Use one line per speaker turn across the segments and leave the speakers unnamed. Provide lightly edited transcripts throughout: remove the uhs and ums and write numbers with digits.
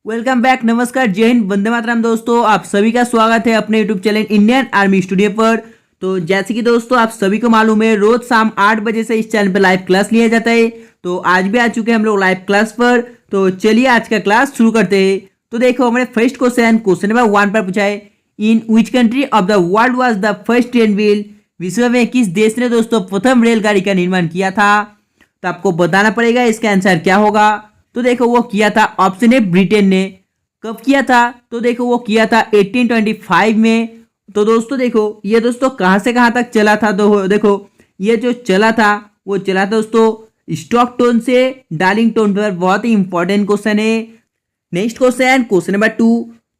Welcome back, नमस्कार, जय हिंद, वंदे मातरम। दोस्तों आप सभी का स्वागत है अपने YouTube channel Indian army studio पर। तो जैसे कि दोस्तों आप सभी को मालूम है, रोज शाम 8 बजे से इस चैनल पर लाइव क्लास लिया जाता है। तो आज भी आ चुके हैं हम लोग लाइव क्लास पर। तो चलिए आज का क्लास शुरू करते हैं। तो देखो हमारे फर्स्ट क्वेश्चन नंबर 1 पर पूछा है, in which country of the world was the first train wheel. विश्व में किस देश ने दोस्तों प्रथम रेलगाड़ी का निर्माण किया था। तो आपको बताना पड़ेगा इसका आंसर क्या होगा। तो देखो वो किया था ऑप्शन ए ब्रिटेन ने। कब किया था? तो देखो वो किया था 1825 में। तो दोस्तों देखो ये दोस्तों कहाँ से कहाँ तक चला था। तो देखो ये जो चला था वो चला था दोस्तों स्टॉकटोन से डार्लिंगटन पर। बहुत ही इंपॉर्टेंट क्वेश्चन है। Next question number 2।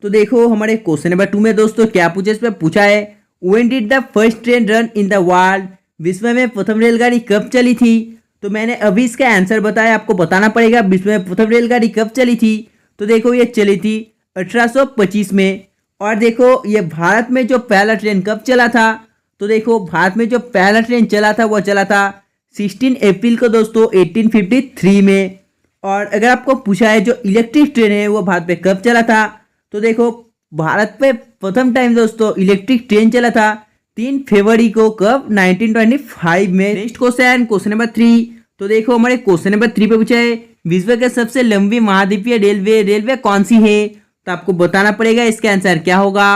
तो देखो हमारे क्वेश्चन नंबर 2 में दोस्तों क्या पूछे, इस पर पूछा है, when did the first train run in the world. विश्व में प्रथम रेलगाड़ी कब चली थी। तो मैंने अभी इसका आंसर बताया, आपको बताना पड़ेगा विश्व में प्रथम रेलगाड़ी कब चली थी। तो देखो ये चली थी 1825 में। और देखो ये भारत में जो पहला ट्रेन कब चला था। तो देखो भारत में जो पहला ट्रेन चला था वो चला था 16 अप्रैल को दोस्तों 1853 में। और अगर आपको पूछा है जो इलेक्ट्रिक ट्रेन है वो भारत पे कब चला था। तो देखो भारत पे प्रथम टाइम दोस्तों इलेक्ट्रिक ट्रेन चला था 3 फरवरी को, कब 1925 में। Next question number 3। तो देखो हमारे क्वेश्चन नंबर 3 पे पूछा है, विश्व के सबसे लंबी महाद्वीपीय रेलवे कौन सी है। तो आपको बताना पड़ेगा इसका आंसर क्या होगा।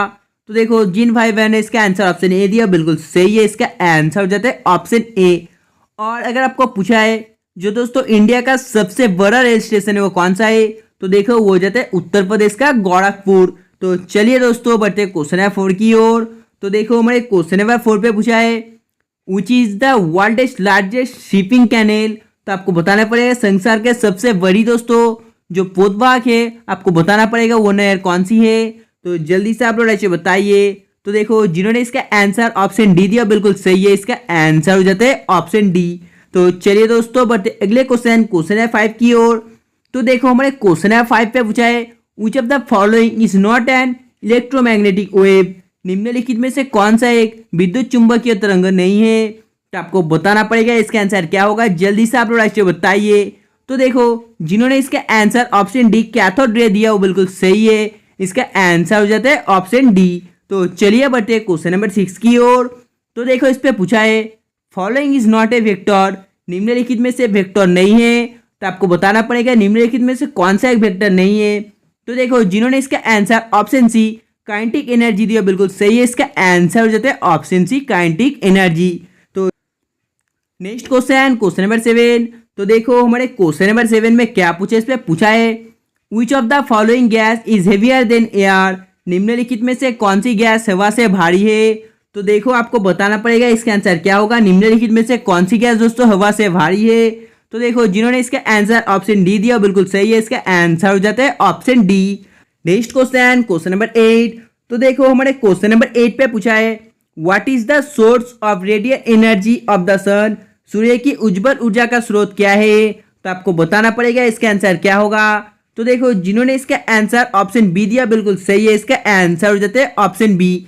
तो देखो जिन भाई बहन ने इसका आंसर ऑप्शन ए दिया बिल्कुल सही है। इसका आंसर हो जाता है ऑप्शन ए। और अगर आपको पूछा है जो दोस्तों इंडिया का सबसे बड़ा रेल स्टेशन है वो कौन सा है। तो देखो वो हो जाता है उत्तर प्रदेश का गोरखपुर। तो चलिए दोस्तों बढ़ते क्वेश्चन नंबर 4 की ओर। तो देखो हमारे क्वेश्चन नंबर 4 पे पूछा है, which is the world largest shipping canal. तो आपको बताना पड़ेगा संसार के सबसे बड़ी दोस्तों जो पोतवाहक है, आपको बताना पड़ेगा वो नहर कौन सी है। तो जल्दी से आप लोग ऐसे बताइए। तो देखो जिन्होंने इसका आंसर ऑप्शन डी दिया बिल्कुल सही है। इसका आंसर हो जाता है ऑप्शन डी। तो चलिए दोस्तों बढ़ते अगले क्वेश्चन है 5 की ओर। तो देखो हमारे क्वेश्चन है 5 पे पूछा है, which of the following is not an electromagnetic wave. निम्नलिखित में से कौन सा एक विद्युत चुंबकीय तरंग नहीं है। तो आपको बताना पड़ेगा इसका आंसर क्या होगा। जल्दी से आप लोग ऐसे बताइए। तो देखो जिन्होंने इसका answer option D cathode ray दिया वो बिल्कुल सही है। इसका आंसर हो जाता है ऑप्शन डी। तो चलिए बढ़ते क्वेश्चन नंबर 6 की ओर। तो देखो इस पे पूछा है, following is not a vector. निम्नलिखित में से वेक्टर नहीं है। तो आपको बताना पड़ेगा निम्नलिखित में से कौन सा एक वेक्टर नहीं है। तो देखो जिन्होंने इसका answer option C kinetic energy दिया बिल्कुल सही है। इसका आंसर हो जाता है ऑप्शन सी काइनेटिक एनर्जी। तो नेक्स्ट क्वेश्चन नंबर 7। तो देखो हमारे क्वेश्चन नंबर 7 में क्या पूछा, इस पे पूछा है, which of the following gas is heavier than air. निम्नलिखित में से कौन सी गैस हवा से भारी है। तो देखो आपको बताना पड़ेगा इसका आंसर क्या होगा। निम्नलिखित में से कौन सी गैस दोस्तों हवा से भारी है। तो देखो जिन्होंने इसका आंसर ऑप्शन डी दिया बिल्कुल सही है। इसका आंसर हो जाता है option D. Next question number 8। तो देखो हमारे क्वेश्चन नंबर 8 पे पूछा है, what is the source of radiate energy of the sun. सूर्य की उज्ज्वल ऊर्जा का स्रोत क्या है। तो आपको बताना पड़ेगा इसका आंसर क्या होगा। तो देखो जिन्होंने इसका आंसर ऑप्शन बी दिया बिल्कुल सही है। इसका आंसर हो जाता है option B.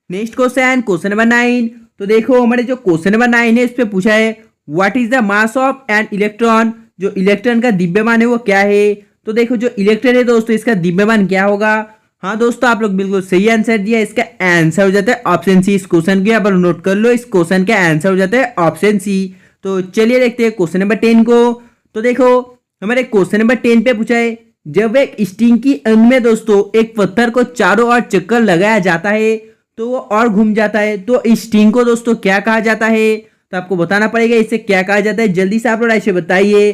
Next question number 9। तो देखो हमारे जो क्वेश्चन नंबर 9 है इस पे पूछा है, what is the mass of an electron. जो इलेक्ट्रॉन का द्रव्यमान है वो क्या है। तो देखो जो इलेक्ट्रॉन है दोस्तों इसका द्रव्यमान क्या होगा। हाँ दोस्तों आप लोग बिल्कुल सही आंसर दिया। इसका आंसर हो जाता है ऑप्शन सी। इस क्वेश्चन को यहाँ पर नोट कर लो। इस क्वेश्चन का आंसर हो जाता है ऑप्शन सी। तो चलिए देखते हैं क्वेश्चन नंबर 10 को। तो देखो हमारे क्वेश्चन नंबर 10 पे पूछा है, जब एक स्टिंग की अंग में दोस्तों एक पत्थर को चारों ओर चक्कर लगाया जाता है तो वो और घूम जाता है, तो इस स्टिंग को दोस्तों क्या कहा जाता है। तो आपको बताना पड़ेगा इसे क्या कहा जाता है। जल्दी से आप लोग ऐसे बताइए।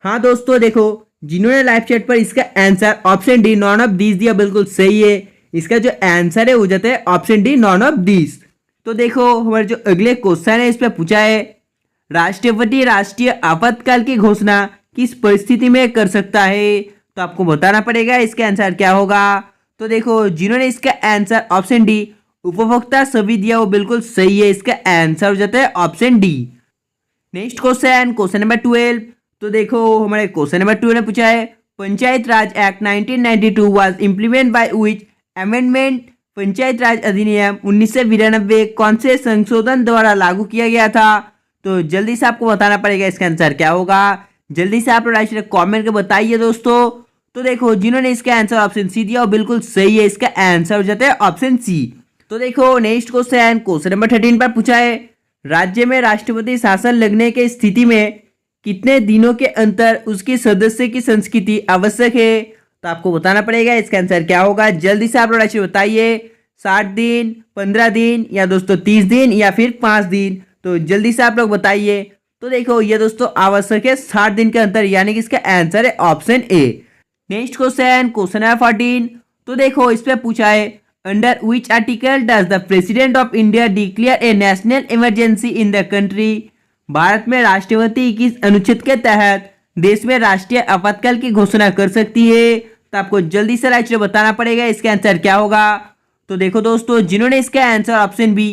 हाँ दोस्तों देखो जिन्होंने लाइव चैट पर इसका answer option D none of these दिया बिल्कुल सही है। इसका जो आंसर है हो जाता है option D none of these. तो देखो हमारे जो अगले क्वेश्चन है इस पर पूछा है, राष्ट्रपति राष्ट्रीय आपातकाल की घोषणा किस परिस्थिति में कर सकता है। तो आपको बताना पड़ेगा इसका आंसर क्या होगा। तो देखो जिन्होंने इसका आंसर ऑप्शन डी उपभोक्ता सभी दिया वो बिल्कुल सही है। इसका आंसर हो जाता है option D. Next question number 12। तो देखो हमारे क्वेश्चन नंबर 12 ने पूछा है, panchayat Raj act 1992 was implement by which amendment. Panchayat Raj अधिनियम 1992 कौन से संशोधन द्वारा लागू किया गया था। तो जल्दी से आपको बताना पड़ेगा इसका आंसर क्या होगा। जल्दी से आप लोग कमेंट करके बताइए दोस्तों। तो देखो जिन्होंने इसका आंसर ऑप्शन सी दिया वो बिल्कुल सही है, इसका आंसर हो जाता है ऑप्शन सी। तो देखो नेक्स्ट क्वेश्चन नंबर 13 पर पूछा है, राज्य में राष्ट्रपति शासन लगने के स्थिति में कितने दिनों के अंतर उसके सदस्य की संस्कृति आवश्यक है? तो आपको बताना पड़ेगा इसका आंसर क्या होगा। जल्दी से आप लोग राशि बताइए, 60 दिन, 15 दिन या दोस्तों 30 दिन या फिर 5 दिन। तो जल्दी से आप लोग बताइए। तो देखो ये दोस्तों आवश्यक है 60 दिन के अंतर, यानी कि इसका आंसर है option A. Next question number 14। तो देखो इस पे पूछा है, under which article does the president of India declare A national emergency in the country? Bharat में राष्ट्रपति किस अनुच्छेद के तहत देश में राष्ट्रीय आपातकाल की घोषणा कर सकती है? तो आपको जल्दी से राइट बताना पड़ेगा इसका आंसर क्या होगा। तो देखो दोस्तों जिन्होंने इसका आंसर ऑप्शन बी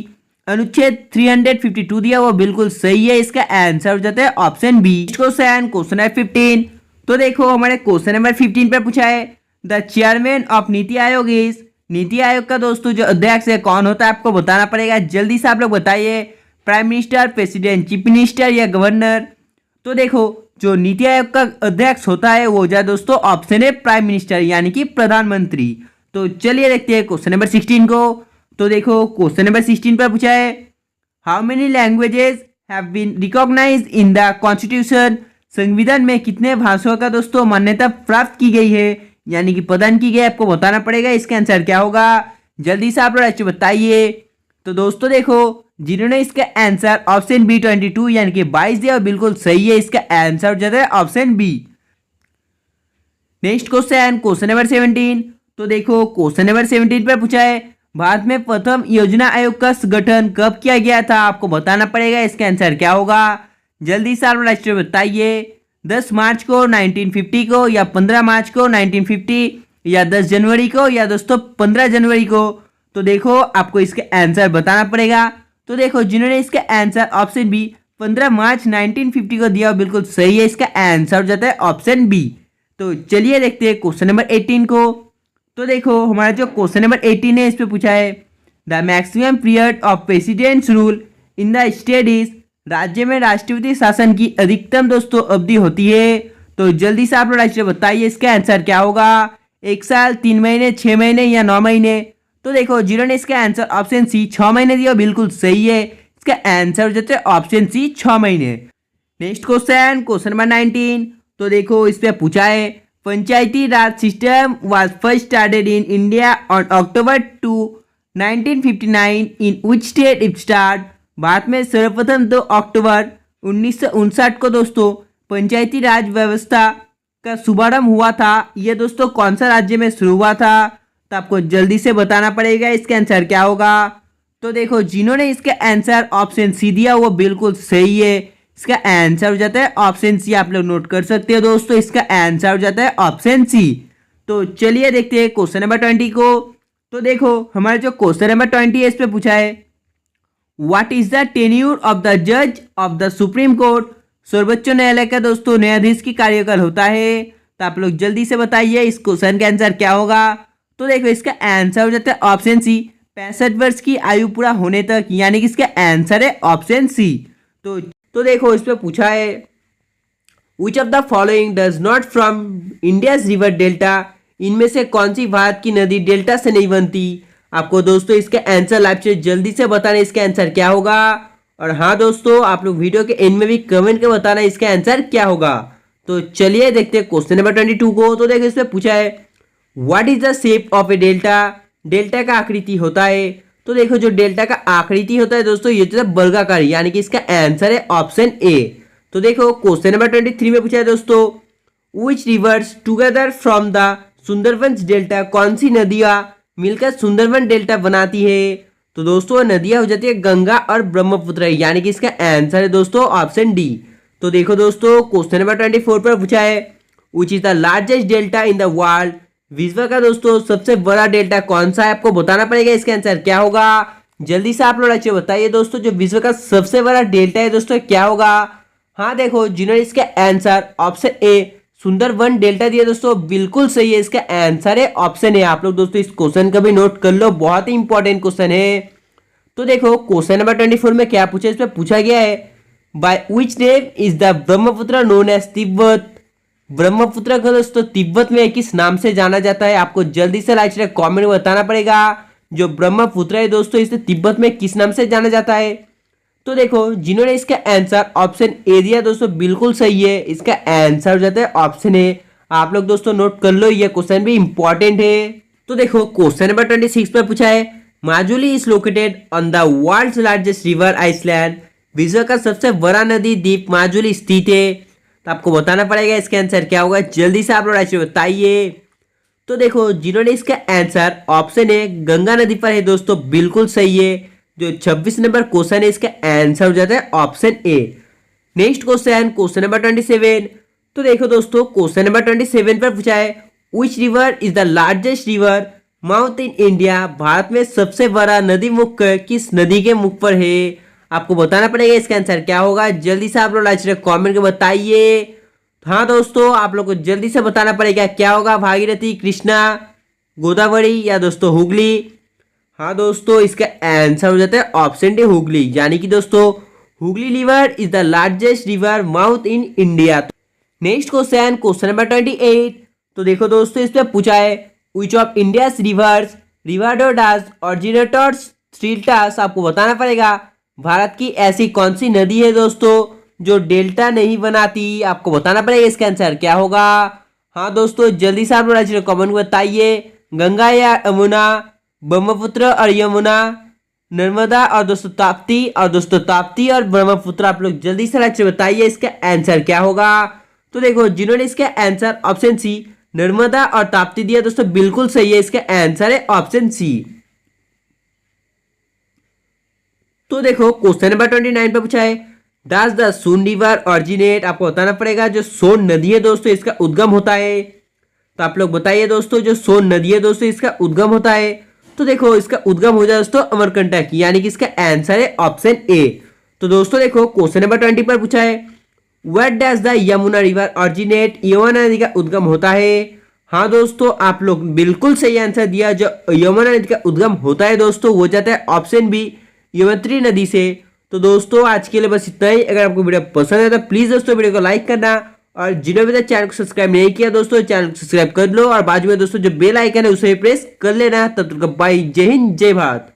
अनुच्छेद 352 दिया वो बिल्कुल सही है, इसका आंसर हो जाता है ऑप्शन बी। Question number 15। तो देखो हमारे क्वेश्चन नंबर 15 पे पूछा है, the chairman of NITI Aayog is, NITI Aayog का दोस्तों जो अध्यक्ष है कौन होता है आपको बताना पड़ेगा। जल्दी से आप लोग बताइए, prime minister, president, chief minister या गवर्नर? तो देखो जो नीति आयोग का अध्यक्ष होता है वो जा दोस्तों ऑप्शन है प्राइम मिनिस्टर, यानी कि प्रधानमंत्री। तो चलिए देखते हैं क्वेश्चन नंबर 16 को। तो देखो क्वेश्चन नंबर 16 पर पूछा है, how many languages have been recognised in the constitution? संविधान में कितने भाषाओं का दोस्तों मान्यता प्राप्त की गई है, यानी कि प्रदान की गई? आपको बताना पड़ेगा इसका आंसर क्या होगा। जल्दी से आप लोग बताइए। तो दोस्तों देखो जिन्होंने इसका आंसर ऑप्शन बी 22 यानी कि 22 दिया बिल्कुल सही है, इसका आंसर हो जाता है option B. Next question number 17। तो देखो क्वेश्चन नंबर 17 पर पूछा है, भारत में प्रथम योजना आयोग का गठन कब किया गया था? आपको बताना पड़ेगा इसका आंसर क्या होगा। जल्दी से आप राष्ट्र बताइए, 10 मार्च को, 1950 को या 15 मार्च को 1950 या 10 जनवरी को या दोस्तों 15 जनवरी को? तो देखो आपको इसका आंसर बताना पड़ेगा। तो देखो जिन्होंने इसका आंसर ऑप्शन बी 15 मार्च 1950 को दिया बिल्कुल सही है, इसका आंसर हो जाता है ऑप्शन बी। तो चलिए देखते हैं क्वेश्चन नंबर 18 को। तो देखो हमारा जो क्वेश्चन नंबर 18 है इस पे पूछा है, the maximum period of presidents rule in the state is, राज्य में राष्ट्रपति शासन की अधिकतम दोस्तों अवधि होती है। तो जल्दी से आप लोग राष्ट्र बताइए इसका आंसर क्या होगा। 1 साल, 3 महीने, 6 महीने या 9 महीने? तो देखो जिन्होंने इसका आंसर ऑप्शन सी 6 महीने दिया बिल्कुल सही है, इसका आंसर हो जाता है ऑप्शन सी 6 महीने। Next question number 19। तो देखो इस पे पूछा है, Panchayati Raj system was first started in India on October 2 1959 in which state it start? भारत में सर्वप्रथम 2 अक्टूबर 1959 को दोस्तों पंचायती राज व्यवस्था का शुभारंभ हुआ था, ये दोस्तों कौन सा राज्य में शुरू हुआ था? तो आपको जल्दी से बताना पड़ेगा इसका आंसर क्या होगा। तो देखो जिन्होंने इसका आंसर ऑप्शन सी दिया वो बिल्कुल सही है, इसका आंसर हो जाता है ऑप्शन सी। आप लोग नोट कर सकते हो दोस्तों, इसका आंसर हो जाता है ऑप्शन सी। तो चलिए देखते हैं क्वेश्चन नंबर 20 को। तो देखो हमारा जो क्वेश्चन नंबर 20 है इस पे पूछा है, what is the tenure of the जज ऑफ द सुप्रीम कोर्ट? सर्वोच्च न्यायालय का दोस्तों न्यायाधीश की कार्यकाल होता है। तो आप लोग जल्दी से बताइए इस क्वेश्चन का आंसर क्या होगा। तो देखो इसका आंसर हो जाता है ऑप्शन सी 65 वर्ष की आयु पूरा होने तक, यानी कि इसका आंसर है ऑप्शन सी। तो देखो इस पे पूछा है, which of the following does not from India's river delta? इनमें से कौन सी भारत की नदी डेल्टा से नहीं बनती? आपको दोस्तों इसका आंसर लाइव से जल्दी से बताना इसका आंसर क्या होगा। और हाँ दोस्तों आप लोग वीडियो के एंड में भी कमेंट कर बताना इसका आंसर क्या होगा। तो चलिए देखते हैं क्वेश्चन नंबर 22 को। तो देखो इसमें पूछा है, what is the shape of A delta? Delta का आकृति होता है। तो देखो जो डेल्टा का आकृति होता है दोस्तों ये जो है वर्गाकार, यानी कि इसका आंसर है ऑप्शन ए। तो देखो क्वेश्चन नंबर 23 में पूछा है दोस्तों, which rivers together from the Sundarbans delta? कौन सी नदियां मिलकर सुंदरबन डेल्टा बनाती है? तो दोस्तों नदियां हो जाती है गंगा और ब्रह्मपुत्र, यानी कि इसका आंसर है दोस्तों ऑप्शन डी। तो देखो दोस्तों क्वेश्चन नंबर 24 पर पूछा है, which is the largest delta in the world? विश्व का दोस्तों सबसे बड़ा डेल्टा कौन सा है? आपको बताना पड़ेगा इसका आंसर क्या होगा। जल्दी से आप लोग अच्छे बताइए दोस्तों, जो विश्व का सबसे बड़ा डेल्टा है दोस्तों क्या होगा। हाँ देखो जिन्होंने इसका answer option A Sundarban delta दिया दोस्तों बिल्कुल सही है, इसका आंसर है ऑप्शन ए। आप लोग दोस्तों इस क्वेश्चन का भी नोट कर लो, बहुत ही इंपॉर्टेंट क्वेश्चन है। तो देखो क्वेश्चन नंबर 24 में क्या पूछा, इसमें पूछा गया है, by which name is the Brahmaputra known as Tibet? Brahmaputra को दोस्तों तिब्बत में किस नाम से जाना जाता है? आपको जल्दी से लाइक शेयर कमेंट में बताना पड़ेगा। जो ब्रह्मपुत्र है दोस्तों इसे तिब्बत में किस नाम से जाना जाता है? तो देखो जिन्होंने इसका आंसर ऑप्शन ए दिया दोस्तों बिल्कुल सही है। इसका आंसर हो जाता है ऑप्शन ए। आप लोग दोस्तों नोट कर लो, ये क्वेश्चन भी इंपॉर्टेंट है। तो देखो क्वेश्चन नंबर 26 पर पूछा है, Majuli is located on the world's largest river island. विश्व का सबसे बड़ा नदी द्वीप माजुली स्थित है। तो आपको बताना पड़ेगा इसका आंसर क्या होगा। जल्दी से आप लोग राशि बताइए। तो देखो जिन्होंने इसका आंसर ऑप्शन ए गंगा नदी पर है दोस्तों बिल्कुल सही है। जो 26 नंबर क्वेश्चन है इसका आंसर हो जाता है option A. Next question number 27। तो देखो दोस्तों क्वेश्चन नंबर 27 पर पूछा है, which river is the largest river mouth in India. Bharat में सबसे बड़ा नदी मुख किस नदी के मुख पर है? आपको बताना पड़ेगा इसका आंसर क्या होगा। जल्दी से आप लोग कमेंट में बताइए। हाँ दोस्तों आप लोग को जल्दी से बताना पड़ेगा क्या होगा। भागीरथी, कृष्णा, गोदावरी या दोस्तों हुगली। हाँ दोस्तों इसका आंसर हो जाता है ऑप्शन डी हुगली। यानी कि दोस्तों Hooghly river is the largest river mouth in India. Next question number 28। तो देखो दोस्तों इस पे पूछा है, which of India's rivers river डोडास ऑरिजिनेटर्स स्टिल्टास। आपको बताना पड़ेगा भारत की ऐसी कौन सी नदी है दोस्तों जो डेल्टा नहीं बनाती। आपको बताना पड़ेगा इसका आंसर क्या होगा। हाँ दोस्तों जल्दी से आप लोग कमेंट बताइए। गंगा या यमुना, ब्रह्मपुत्र और यमुना, नर्मदा और दोस्तों ताप्ती, और दोस्तों ताप्ती और ब्रह्मपुत्र। आप लोग जल्दी से बताइए इसका आंसर क्या होगा। तो देखो जिन्होंने इसका आंसर ऑप्शन सी नर्मदा और ताप्ती दिया दोस्तों बिल्कुल सही है। इसका आंसर है ऑप्शन सी। तो देखो क्वेश्चन नंबर 29 पे पूछा है, does the Son river originate. आपको बताना पड़ेगा जो सोन नदी है दोस्तों इसका उद्गम होता है। तो आप लोग बताइए दोस्तों जो सोन नदी है दोस्तों इसका उद्गम होता है। तो देखो इसका उद्गम हो जाए दोस्तों अमरकंटक, यानी कि इसका आंसर है ऑप्शन ए। तो दोस्तों देखो क्वेश्चन नंबर 20 पर पूछा है, where does the Yamuna river originate. Yamuna नदी का उद्गम होता है। हाँ दोस्तों आप लोग बिल्कुल सही आंसर दिया। जो यमुना नदी का उद्गम होता है दोस्तों वो जाता है ऑप्शन बी यमुत्री नदी से। तो दोस्तों आज के लिए बस इतना ही। अगर आपको वीडियो पसंद है तो प्लीज दोस्तों वीडियो को लाइक करना, और जिन्होंने भी चैनल को सब्सक्राइब नहीं किया दोस्तों चैनल को सब्सक्राइब कर लो, और बाजू में दोस्तों जो बेल आइकन है उसे प्रेस कर लेना। तब तक बाय, जय हिंद जय भारत।